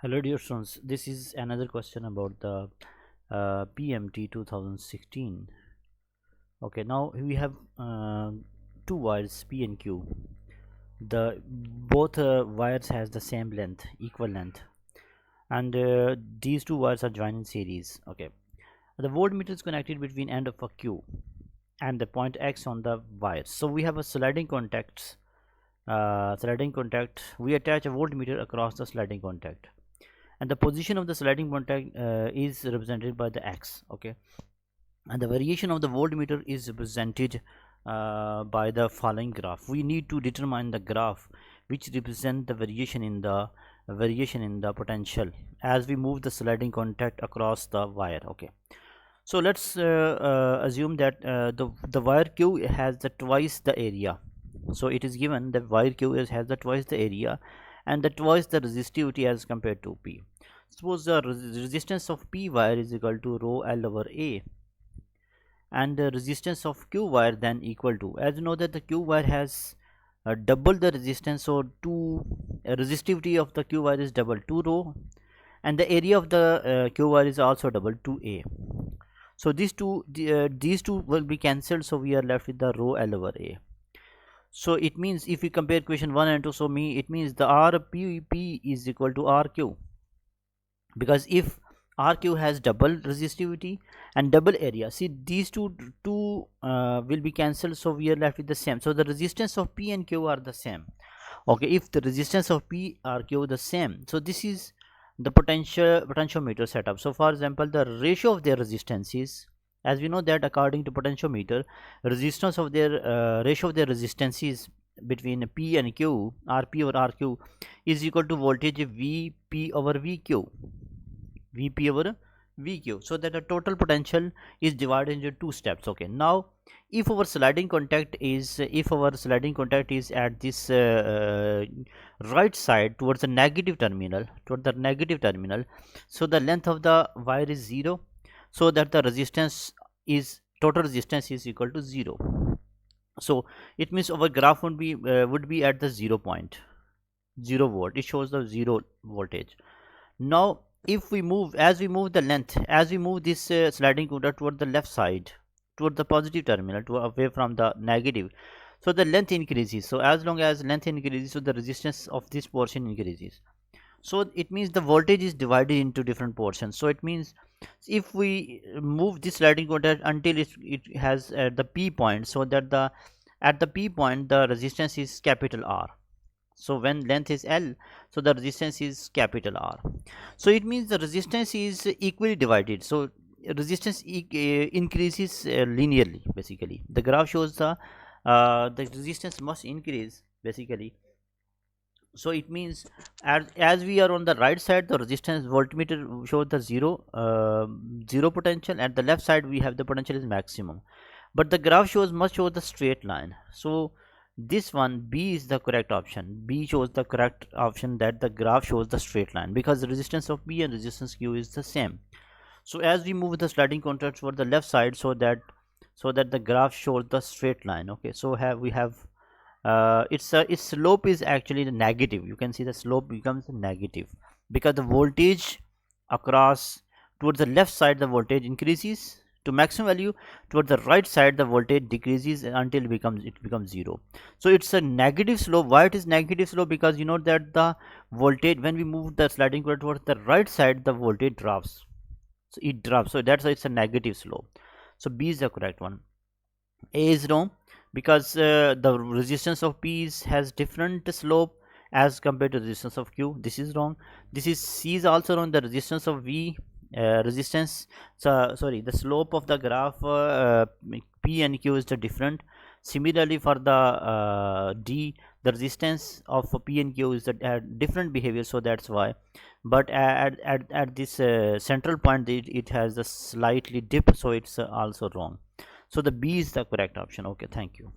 Hello dear students, this is another question about the PMT 2016. Okay, now we have two wires P and Q. The both wires has the same length, equal length, and these two wires are joined in series. Okay, the voltmeter is connected between end of a Q and the point X on the wire. So we have a sliding contact. We attach a voltmeter across the sliding contact, and the position of the sliding contact is represented by the X. Okay, and the variation of the voltmeter is represented by the following graph. We need to determine the graph which represent the variation in the potential as we move the sliding contact across the wire. Okay, so let's assume that the wire Q has the twice the area. So it is given that wire Q has the twice the area and the twice the resistivity as compared to P. Suppose the resistance of P wire is equal to rho L over A, and the resistance of Q wire then equal to, as you know that the Q wire has double the resistance, so resistivity of the Q wire is double 2 rho, and the area of the Q wire is also double 2A. So these two will be cancelled, so we are left with the rho L over A. So it means if we compare equation 1 and 2, so it means the RPP is equal to RQ, because if RQ has double resistivity and double area, see these two will be cancelled, so we are left with the same. So the resistance of P and Q are the same. Okay, if the resistance of P are Q the same, so this is the potentiometer setup. So for example, the ratio of their resistances, as we know that according to potentiometer, resistance of their ratio of their resistances between P and Q, RP over RQ, is equal to voltage VP over VQ, VP over VQ, so that the total potential is divided into two steps. Okay, now if our sliding contact is at this right side towards the negative terminal, so the length of the wire is 0, so that the total resistance is equal to 0. So it means our graph would be at the 0 point, 0 volt. It shows the 0 voltage. Now if we move this sliding contact toward the left side, toward the positive terminal, away from the negative, so the length increases. So as long as length increases, so the resistance of this portion increases. So it means the voltage is divided into different portions. So it means if we move this sliding contact until it has the P point, so that at the P point the resistance is capital R. So when length is L, so the resistance is capital R. So it means the resistance is equally divided. So resistance increases linearly. Basically, the graph shows the resistance must increase basically. So it means as we are on the right side, the resistance voltmeter shows the zero potential. At the left side, we have the potential is maximum, but the graph must show the straight line. So this one, B, is the correct option. B shows the correct option, that the graph shows the straight line, because the resistance of P and resistance Q is the same. So as we move the sliding contact toward the left side, so that the graph shows the straight line. Okay, so we have its slope is actually the negative. You can see the slope becomes negative because the voltage across towards the left side, the voltage increases to maximum value. Towards the right side, the voltage decreases until it becomes 0. So it's a negative slope. Why it is negative slope? Because you know that the voltage, when we move the sliding contact towards the right side, the voltage drops. So it drops. So that's why it's a negative slope. So B is the correct one. A is wrong, because the resistance of P has different slope as compared to the resistance of Q. This is wrong. This is C is also wrong. The resistance of V the slope of the graph P and Q is the different. Similarly for the D, the resistance of P and Q is the different behavior, so that's why. But at this central point, it has a slightly dip, so it's also wrong. So the B is the correct option. Okay, thank you.